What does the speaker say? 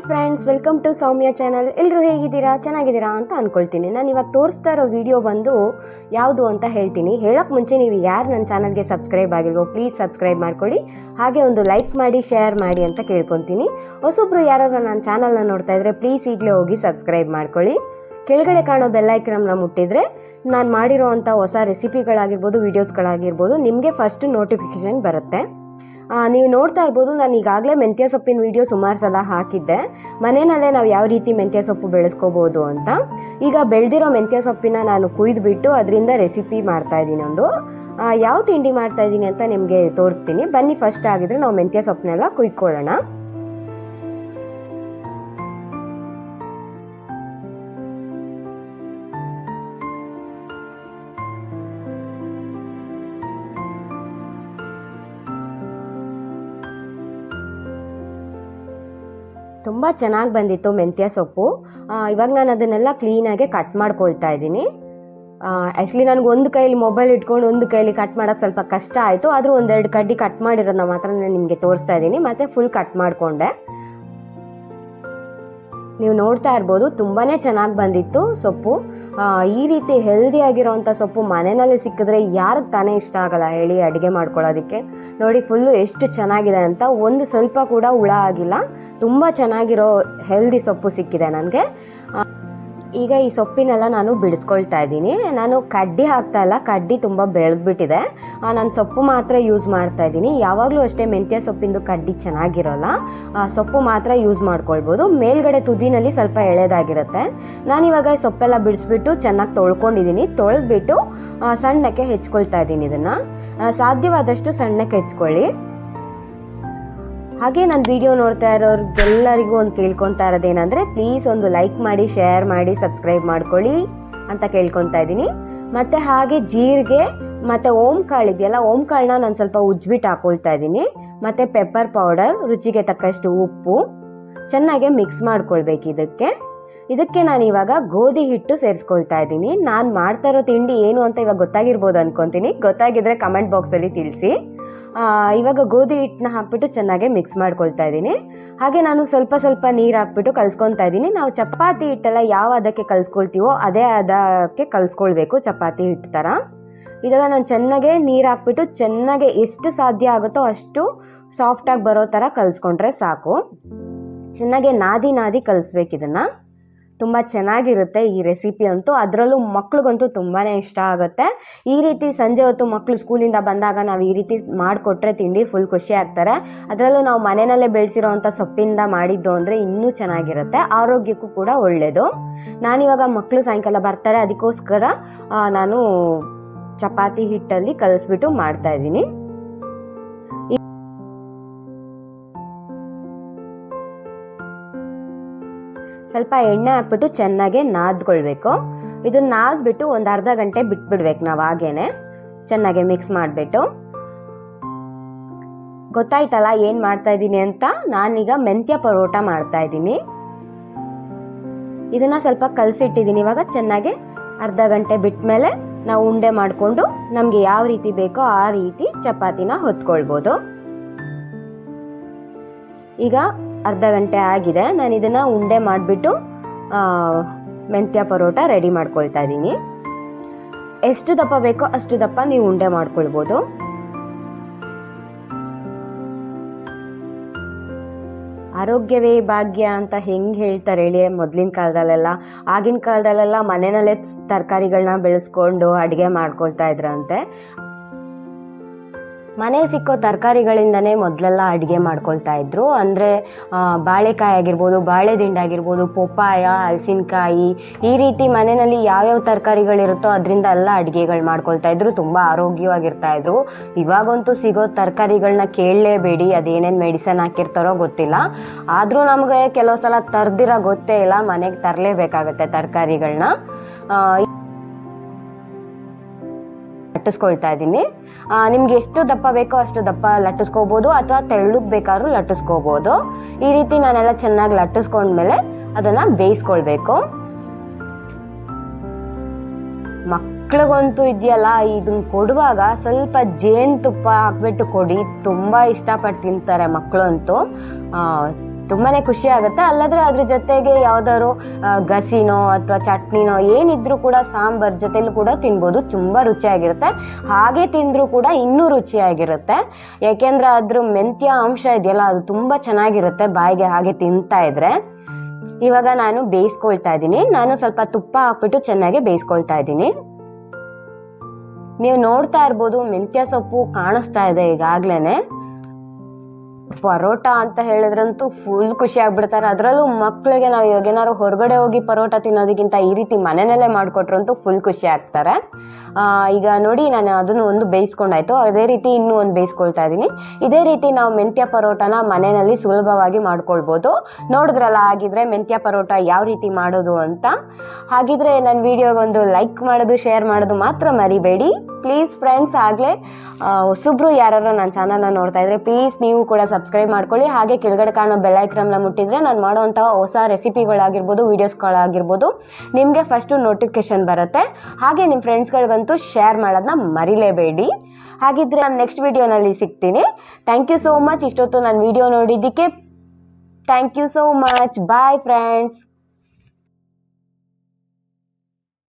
Friends, welcome to Soumya channel. ಎಲ್ಲರೂ ಹೇಗಿದ್ದೀರಾ? ಚೆನ್ನಾಗಿದ್ದೀರಾ ಅಂತ ಅಂದ್ಕೊಳ್ತೀನಿ. ನಾನು ಇವಾಗ ತೋರಿಸ್ತಾ ಇರೋ ವಿಡಿಯೋ ಬಂದು ಯಾವುದು ಅಂತ ಹೇಳ್ತೀನಿ. ಹೇಳೋಕ್ಕೆ ಮುಂಚೆ ನೀವು ಯಾರು ನನ್ನ ಚಾನಲ್ಗೆ ಸಬ್ಸ್ಕ್ರೈಬ್ ಆಗಿಲ್ವೋ ಪ್ಲೀಸ್ ಸಬ್ಸ್ಕ್ರೈಬ್ ಮಾಡ್ಕೊಳ್ಳಿ. ಹಾಗೆ ಒಂದು ಲೈಕ್ ಮಾಡಿ, ಶೇರ್ ಮಾಡಿ ಅಂತ ಕೇಳ್ಕೊತೀನಿ. ಹೊಸೊಬ್ರು ಯಾರಾದ್ರೂ ನನ್ನ ಚಾನಲ್ನ ನೋಡ್ತಾ ಇದ್ರೆ ಪ್ಲೀಸ್ ಈಗಲೇ ಹೋಗಿ ಸಬ್ಸ್ಕ್ರೈಬ್ ಮಾಡ್ಕೊಳ್ಳಿ. ಕೆಳಗಡೆ ಕಾಣೋ ಬೆಲ್ಲೈಕನ್ನ ಮುಟ್ಟಿದ್ರೆ ನಾನು ಮಾಡಿರೋ ಅಂಥ ಹೊಸ ರೆಸಿಪಿಗಳಾಗಿರ್ಬೋದು, ವೀಡಿಯೋಸ್ಗಳಾಗಿರ್ಬೋದು ನಿಮಗೆ ಫಸ್ಟ್ ನೋಟಿಫಿಕೇಷನ್ ಬರುತ್ತೆ. ನೀವು ನೋಡ್ತಾ ಇರ್ಬೋದು, ನಾನು ಈಗಾಗಲೇ ಮೆಂತ್ಯ ಸೊಪ್ಪಿನ ವಿಡಿಯೋ ಸುಮಾರು ಸಲ ಹಾಕಿದ್ದೆ. ಮನೆಯಲ್ಲೇ ನಾವು ಯಾವ ರೀತಿ ಮೆಂತ್ಯ ಸೊಪ್ಪು ಬೆಳೆಸ್ಕೋಬೋದು ಅಂತ. ಈಗ ಬೆಳೆದಿರೋ ಮೆಂತ್ಯ ಸೊಪ್ಪಿನ ನಾನು ಕುಯ್ದುಬಿಟ್ಟು ಅದರಿಂದ ರೆಸಿಪಿ ಮಾಡ್ತಾಯಿದ್ದೀನಿ. ಯಾವ ತಿಂಡಿ ಮಾಡ್ತಾಯಿದ್ದೀನಿ ಅಂತ ನಿಮಗೆ ತೋರಿಸ್ತೀನಿ. ಬನ್ನಿ, ಫಸ್ಟ್ ಆಗಿದ್ರೆ ನಾವು ಮೆಂತ್ಯ ಸೊಪ್ಪನ್ನೆಲ್ಲ ಕುಯ್ಕೊಳ್ಳೋಣ. ತುಂಬ ಚೆನ್ನಾಗಿ ಬಂದಿತ್ತು ಮೆಂತ್ಯ ಸೊಪ್ಪು. ಇವಾಗ ನಾನು ಅದನ್ನೆಲ್ಲ ಕ್ಲೀನಾಗೆ ಕಟ್ ಮಾಡ್ಕೊಳ್ತಾ ಇದ್ದೀನಿ. ಆ್ಯಕ್ಚುಲಿ ನನಗೆ ಒಂದು ಕೈಲಿ ಮೊಬೈಲ್ ಇಟ್ಕೊಂಡು ಒಂದು ಕೈಲಿ ಕಟ್ ಮಾಡೋಕ್ಕೆ ಸ್ವಲ್ಪ ಕಷ್ಟ ಆಯಿತು. ಆದರೂ ಒಂದೆರಡು ಕಡ್ಡಿ ಕಟ್ ಮಾಡಿರೋದನ್ನ ಮಾತ್ರ ನಾನು ನಿಮಗೆ ತೋರಿಸ್ತಾ ಇದ್ದೀನಿ. ಮತ್ತು ಫುಲ್ ಕಟ್ ಮಾಡಿಕೊಂಡೆ. ನೀವು ನೋಡ್ತಾ ಇರ್ಬೋದು, ತುಂಬಾ ಚೆನ್ನಾಗಿ ಬಂದಿತ್ತು ಸೊಪ್ಪು. ಈ ರೀತಿ ಹೆಲ್ದಿಯಾಗಿರೋವಂಥ ಸೊಪ್ಪು ಮನೆಯಲ್ಲೇ ಸಿಕ್ಕಿದ್ರೆ ಯಾರಿಗೆ ತಾನೇ ಇಷ್ಟ ಆಗಲ್ಲ ಹೇಳಿ ಅಡುಗೆ ಮಾಡ್ಕೊಳ್ಳೋದಕ್ಕೆ. ನೋಡಿ ಫುಲ್ಲು ಎಷ್ಟು ಚೆನ್ನಾಗಿದೆ ಅಂತ. ಒಂದು ಸ್ವಲ್ಪ ಕೂಡ ಹುಳ ಆಗಿಲ್ಲ. ತುಂಬ ಚೆನ್ನಾಗಿರೋ ಹೆಲ್ದಿ ಸೊಪ್ಪು ಸಿಕ್ಕಿದೆ ನನಗೆ. ಈಗ ಈ ಸೊಪ್ಪಿನೆಲ್ಲ ನಾನು ಬಿಡಿಸ್ಕೊಳ್ತಾ ಇದ್ದೀನಿ. ನಾನು ಕಡ್ಡಿ ಹಾಕ್ತಾ ಇಲ್ಲ, ಕಡ್ಡಿ ತುಂಬ ಬೆಳೆದ್ಬಿಟ್ಟಿದೆ. ನಾನು ಸೊಪ್ಪು ಮಾತ್ರ ಯೂಸ್ ಮಾಡ್ತಾ ಇದ್ದೀನಿ. ಯಾವಾಗಲೂ ಅಷ್ಟೇ ಮೆಂತ್ಯ ಸೊಪ್ಪಿಂದು ಕಡ್ಡಿ ಚೆನ್ನಾಗಿರೋಲ್ಲ, ಸೊಪ್ಪು ಮಾತ್ರ ಯೂಸ್ ಮಾಡ್ಕೊಳ್ಬೋದು. ಮೇಲ್ಗಡೆ ತುದಿನಲ್ಲಿ ಸ್ವಲ್ಪ ಎಳೆದಾಗಿರುತ್ತೆ. ನಾನಿವಾಗ ಸೊಪ್ಪೆಲ್ಲ ಬಿಡಿಸ್ಬಿಟ್ಟು ಚೆನ್ನಾಗಿ ತೊಳ್ಕೊಂಡಿದ್ದೀನಿ. ತೊಳೆದ್ಬಿಟ್ಟು ಸಣ್ಣಕ್ಕೆ ಹೆಚ್ಕೊಳ್ತಾ ಇದ್ದೀನಿ. ಇದನ್ನು ಸಾಧ್ಯವಾದಷ್ಟು ಸಣ್ಣಕ್ಕೆ ಹೆಚ್ಕೊಳ್ಳಿ. ಹಾಗೆ ನನ್ನ ವಿಡಿಯೋ ನೋಡ್ತಾ ಇರೋರಿಗೆಲ್ಲರಿಗೂ ಒಂದು ಕೇಳ್ಕೊತಾ ಇರೋದೇನೆಂದರೆ ಪ್ಲೀಸ್ ಒಂದು ಲೈಕ್ ಮಾಡಿ, ಶೇರ್ ಮಾಡಿ, ಸಬ್ಸ್ಕ್ರೈಬ್ ಮಾಡ್ಕೊಳ್ಳಿ ಅಂತ ಕೇಳ್ಕೊತಾ ಇದ್ದೀನಿ. ಮತ್ತು ಹಾಗೆ ಜೀರಿಗೆ ಮತ್ತು ಓಂಕಾಳು ಇದೆಯಲ್ಲ, ಓಂಕಾಳನ್ನ ನಾನು ಸ್ವಲ್ಪ ಉಜ್ಬಿಟ್ಟು ಹಾಕ್ಕೊಳ್ತಾ ಇದ್ದೀನಿ. ಮತ್ತು ಪೆಪ್ಪರ್ ಪೌಡರ್, ರುಚಿಗೆ ತಕ್ಕಷ್ಟು ಉಪ್ಪು ಚೆನ್ನಾಗೆ ಮಿಕ್ಸ್ ಮಾಡ್ಕೊಳ್ಬೇಕು. ಇದಕ್ಕೆ ನಾನು ಇವಾಗ ಗೋಧಿ ಹಿಟ್ಟು ಸೇರಿಸ್ಕೊಳ್ತಾ ಇದ್ದೀನಿ. ನಾನು ಮಾಡ್ತಾ ಇರೋ ತಿಂಡಿ ಏನು ಅಂತ ಇವಾಗ ಗೊತ್ತಾಗಿರ್ಬೋದು ಅನ್ಕೊತೀನಿ. ಗೊತ್ತಾಗಿದ್ರೆ ಕಮೆಂಟ್ ಬಾಕ್ಸಲ್ಲಿ ತಿಳಿಸಿ. ಇವಾಗ ಗೋಧಿ ಹಿಟ್ಟನ್ನ ಹಾಕ್ಬಿಟ್ಟು ಚೆನ್ನಾಗೆ ಮಿಕ್ಸ್ ಮಾಡ್ಕೊಳ್ತಾ ಇದ್ದೀನಿ. ಹಾಗೆ ನಾನು ಸ್ವಲ್ಪ ಸ್ವಲ್ಪ ನೀರು ಹಾಕ್ಬಿಟ್ಟು ಕಲಿಸ್ಕೊತಾ ಇದ್ದೀನಿ. ನಾವು ಚಪಾತಿ ಹಿಟ್ಟೆಲ್ಲ ಯಾವ ಅದಕ್ಕೆ ಕಲಿಸ್ಕೊಳ್ತೀವೋ ಅದೇ ಅದಕ್ಕೆ ಕಲಿಸ್ಕೊಳ್ಬೇಕು, ಚಪಾತಿ ಹಿಟ್ಟು ಥರ. ಇವಾಗ ನಾನು ಚೆನ್ನಾಗೆ ನೀರು ಹಾಕ್ಬಿಟ್ಟು ಚೆನ್ನಾಗೆ ಎಷ್ಟು ಸಾಧ್ಯ ಆಗುತ್ತೋ ಅಷ್ಟು ಸಾಫ್ಟಾಗಿ ಬರೋ ಥರ ಕಲಿಸ್ಕೊಂಡ್ರೆ ಸಾಕು. ಚೆನ್ನಾಗೆ ನಾದಿ ಕಲಿಸ್ಬೇಕು. ಇದನ್ನು ತುಂಬ ಚೆನ್ನಾಗಿರುತ್ತೆ ಈ ರೆಸಿಪಿ ಅಂತೂ. ಅದರಲ್ಲೂ ಮಕ್ಳಿಗಂತೂ ತುಂಬಾ ಇಷ್ಟ ಆಗುತ್ತೆ. ಈ ರೀತಿ ಸಂಜೆ ಹೊತ್ತು ಮಕ್ಕಳು ಸ್ಕೂಲಿಂದ ಬಂದಾಗ ನಾವು ಈ ರೀತಿ ಮಾಡಿಕೊಟ್ರೆ ತಿಂಡಿ ಫುಲ್ ಖುಷಿ ಆಗ್ತಾರೆ. ಅದರಲ್ಲೂ ನಾವು ಮನೆಯಲ್ಲೇ ಬೆಳೆಸಿರೋವಂಥ ಸೊಪ್ಪಿಂದ ಮಾಡಿದ್ದು ಅಂದರೆ ಇನ್ನೂ ಚೆನ್ನಾಗಿರುತ್ತೆ, ಆರೋಗ್ಯಕ್ಕೂ ಕೂಡ ಒಳ್ಳೆಯದು. ನಾನಿವಾಗ ಮಕ್ಕಳು ಸಾಯಂಕಾಲ ಬರ್ತಾರೆ, ಅದಕ್ಕೋಸ್ಕರ ನಾನು ಚಪಾತಿ ಹಿಟ್ಟಲ್ಲಿ ಕಲಿಸ್ಬಿಟ್ಟು ಮಾಡ್ತಾಯಿದ್ದೀನಿ. ಸ್ವಲ್ಪ ಎಣ್ಣೆ ಹಾಕ್ಬಿಟ್ಟು ಚೆನ್ನಾಗೆ ನಾದ್ಕೊಳ್ಬೇಕು. ಇದನ್ನು ನಾದ್ಬಿಟ್ಟು ಒಂದು ಅರ್ಧ ಗಂಟೆ ಬಿಟ್ಬಿಡ್ಬೇಕು ನಾವು. ಹಾಗೇನೆ ಚೆನ್ನಾಗೆ ಮಿಕ್ಸ್ ಮಾಡಿಬಿಟ್ಟು. ಗೊತ್ತಾಯ್ತಲ್ಲ ಏನು ಮಾಡ್ತಾ ಇದ್ದೀನಿ ಅಂತ? ನಾನೀಗ ಮೆಂತ್ಯ ಪರೋಟ ಮಾಡ್ತಾ ಇದ್ದೀನಿ. ಇದನ್ನು ಸ್ವಲ್ಪ ಕಲಸಿಟ್ಟಿದ್ದೀನಿ. ಇವಾಗ ಚೆನ್ನಾಗೆ ಅರ್ಧ ಗಂಟೆ ಬಿಟ್ಟ ಮೇಲೆ ನಾವು ಉಂಡೆ ಮಾಡಿಕೊಂಡು ನಮಗೆ ಯಾವ ರೀತಿ ಬೇಕೋ ಆ ರೀತಿ ಚಪಾತಿನ ಹೊತ್ಕೊಳ್ಬೋದು. ಈಗ ಅರ್ಧ ಗಂಟೆ ಆಗಿದೆ. ನಾನು ಇದನ್ನು ಉಂಡೆ ಮಾಡಿಬಿಟ್ಟು ಮೆಂತ್ಯ ಪರೋಟ ರೆಡಿ ಮಾಡ್ಕೊಳ್ತಾ ಇದ್ದೀನಿ. ಎಷ್ಟು ದಪ್ಪ ಬೇಕೋ ಅಷ್ಟು ದಪ್ಪ ನೀವು ಉಂಡೆ ಮಾಡ್ಕೊಳ್ಬೋದು. ಆರೋಗ್ಯವೇ ಭಾಗ್ಯ ಅಂತ ಹೆಂಗೆ ಹೇಳ್ತಾರೆ ಹೇಳಿ ಮೊದಲಿನ ಕಾಲದಲ್ಲೆಲ್ಲ. ಆಗಿನ ಕಾಲದಲ್ಲೆಲ್ಲ ಮನೆಯಲ್ಲೇ ತರಕಾರಿಗಳನ್ನ ಬೆಳೆಸ್ಕೊಂಡು ಅಡುಗೆ ಮಾಡ್ಕೊಳ್ತಾ ಇದ್ರಂತೆ. ಮನೇಲಿ ಸಿಕ್ಕೋ ತರಕಾರಿಗಳಿಂದನೇ ಮೊದಲೆಲ್ಲ ಅಡುಗೆ ಮಾಡ್ಕೊಳ್ತಾ ಇದ್ರು. ಅಂದರೆ ಬಾಳೆಕಾಯಿ ಆಗಿರ್ಬೋದು, ಬಾಳೆದಿಂಡು ಆಗಿರ್ಬೋದು, ಪಪ್ಪಾಯ, ಹಲಸಿನಕಾಯಿ, ಈ ರೀತಿ ಮನೆಯಲ್ಲಿ ಯಾವ್ಯಾವ ತರಕಾರಿಗಳಿರುತ್ತೋ ಅದರಿಂದ ಎಲ್ಲ ಅಡುಗೆಗಳು ಮಾಡ್ಕೊಳ್ತಾ ಇದ್ರು. ತುಂಬ ಆರೋಗ್ಯವಾಗಿರ್ತಾ ಇದ್ರು. ಇವಾಗಂತೂ ಸಿಗೋ ತರಕಾರಿಗಳನ್ನ ಕೇಳಲೇಬೇಡಿ, ಅದೇನೇನು ಮೆಡಿಸನ್ ಹಾಕಿರ್ತಾರೋ ಗೊತ್ತಿಲ್ಲ. ಆದರೂ ನಮಗೆ ಕೆಲವು ಸಲ ತರ್ದಿರೋ ಗೊತ್ತೇ ಇಲ್ಲ, ಮನೆಗೆ ತರಲೇಬೇಕಾಗತ್ತೆ ತರಕಾರಿಗಳನ್ನ. ಲಟ್ಟಿಸ್ಕೊಳ್ತಾ ಇದ್ದೀನಿ. ನಿಮ್ಗೆ ಎಷ್ಟು ದಪ್ಪ ಬೇಕೋ ಅಷ್ಟು ದಪ್ಪ ಲಟ್ಟಿಸ್ಕೋಬೋದು, ಅಥವಾ ತೆಳ್ಳಗೆ ಬೇಕಾದ್ರೂ ಲಟ್ಟಿಸ್ಕೋಬೋದು. ಈ ರೀತಿ ನಾನೆಲ್ಲ ಚೆನ್ನಾಗಿ ಲಟ್ಟಿಸ್ಕೊಂಡ್ಮೇಲೆ ಅದನ್ನು ಬೇಯಿಸ್ಕೊಳ್ಬೇಕು. ಮಕ್ಳಿಗಂತೂ ಇದೆಯಲ್ಲ, ಇದನ್ನ ಕೊಡುವಾಗ ಸ್ವಲ್ಪ ಜೇನುತುಪ್ಪ ಹಾಕ್ಬಿಟ್ಟು ಕೊಡಿ, ತುಂಬ ಇಷ್ಟಪಟ್ಟು ತಿಂತಾರೆ ಮಕ್ಕಳಂತೂ. ತುಂಬಾ ಖುಷಿ ಆಗುತ್ತೆ. ಅಲ್ಲದ್ರೆ ಅದ್ರ ಜೊತೆಗೆ ಯಾವ್ದಾದ್ರು ಗಸಿನೋ ಅಥವಾ ಚಟ್ನಿನೋ ಏನಿದ್ರು ಕೂಡ ಸಾಂಬಾರ್ ಜೊತೆಲೂ ಕೂಡ ತಿನ್ಬೋದು. ತುಂಬ ರುಚಿಯಾಗಿರುತ್ತೆ. ಹಾಗೆ ತಿಂದರೂ ಕೂಡ ಇನ್ನೂ ರುಚಿಯಾಗಿರುತ್ತೆ. ಯಾಕೆಂದ್ರೆ ಅದ್ರ ಮೆಂತ್ಯ ಅಂಶ ಇದೆಯಲ್ಲ ಅದು ತುಂಬ ಚೆನ್ನಾಗಿರುತ್ತೆ ಬಾಯಿಗೆ ಹಾಗೆ ತಿಂತಾ ಇದ್ರೆ. ಇವಾಗ ನಾನು ಬೇಯಿಸ್ಕೊಳ್ತಾ ಇದ್ದೀನಿ. ನಾನು ಸ್ವಲ್ಪ ತುಪ್ಪ ಹಾಕ್ಬಿಟ್ಟು ಚೆನ್ನಾಗಿ ಬೇಯಿಸ್ಕೊಳ್ತಾ ಇದ್ದೀನಿ. ನೀವು ನೋಡ್ತಾ ಇರ್ಬೋದು ಮೆಂತ್ಯ ಸೊಪ್ಪು ಕಾಣಿಸ್ತಾ ಇದೆ ಈಗಾಗ್ಲೇನೆ. ಪರೋಟ ಅಂತ ಹೇಳಿದ್ರಂತೂ ಫುಲ್ ಖುಷಿ ಆಗ್ಬಿಡ್ತಾರೆ. ಅದರಲ್ಲೂ ಮಕ್ಳಿಗೆ ನಾವು ಇವಾಗ ಏನಾದ್ರು ಹೊರಗಡೆ ಹೋಗಿ ಪರೋಟ ತಿನ್ನೋದಕ್ಕಿಂತ ಈ ರೀತಿ ಮನೆಯಲ್ಲೇ ಮಾಡಿಕೊಟ್ರಂತೂ ಫುಲ್ ಖುಷಿ ಆಗ್ತಾರೆ. ಈಗ ನೋಡಿ ನಾನು ಅದನ್ನು ಒಂದು ಬೇಯಿಸ್ಕೊಂಡಾಯ್ತು. ಅದೇ ರೀತಿ ಇನ್ನೂ ಒಂದು ಬೇಯಿಸ್ಕೊಳ್ತಾ ಇದ್ದೀನಿ. ಇದೇ ರೀತಿ ನಾವು ಮೆಂತ್ಯ ಪರೋಟನ ಮನೆಯಲ್ಲಿ ಸುಲಭವಾಗಿ ಮಾಡ್ಕೊಳ್ಬೋದು. ನೋಡಿದ್ರಲ್ಲ, ಹಾಗಿದ್ರೆ ಮೆಂತ್ಯ ಪರೋಟ ಯಾವ ರೀತಿ ಮಾಡೋದು ಅಂತ. ಹಾಗಿದ್ರೆ ನನ್ನ ವಿಡಿಯೋಗೊಂದು ಲೈಕ್ ಮಾಡೋದು, ಶೇರ್ ಮಾಡೋದು ಮಾತ್ರ ಮರಿಬೇಡಿ ಪ್ಲೀಸ್ ಫ್ರೆಂಡ್ಸ್. ಆಗಲೇ ಹೊಸಬ್ರು ಯಾರು ನನ್ನ ಚಾನಲ್ನ ನೋಡ್ತಾ ಇದ್ರೆ ಪ್ಲೀಸ್ ನೀವು ಕೂಡ ಸಬ್ಸ್ಕ್ರೈಬ್ ಮಾಡ್ಕೊಳ್ಳಿ. ಹಾಗೆ ಕೆಳಗಡೆ ಕಾಣೋ ಬೆಲ್ ಐಕಾನ್ನ ಮುಟ್ಟಿದ್ರೆ ನಾನು ಮಾಡೋವಂತಹ ಹೊಸ ರೆಸಿಪಿಗಳಾಗಿರ್ಬೋದು, ವೀಡಿಯೋಸ್ಗಳಾಗಿರ್ಬೋದು ನಿಮಗೆ ಫಸ್ಟು ನೋಟಿಫಿಕೇಶನ್ ಬರುತ್ತೆ. ಹಾಗೆ ನಿಮ್ಮ ಫ್ರೆಂಡ್ಸ್ಗಳಿಗಂತೂ ಶೇರ್ ಮಾಡೋದನ್ನ ಮರಿಲೇಬೇಡಿ. ಹಾಗಿದ್ರೆ ನಾನು ನೆಕ್ಸ್ಟ್ ವಿಡಿಯೋನಲ್ಲಿ ಸಿಗ್ತೀನಿ. Thank you so much. ಇಷ್ಟೊತ್ತು ನನ್ನ ವಿಡಿಯೋ ನೋಡಿದ್ದಕ್ಕೆ thank you so much. Bye friends.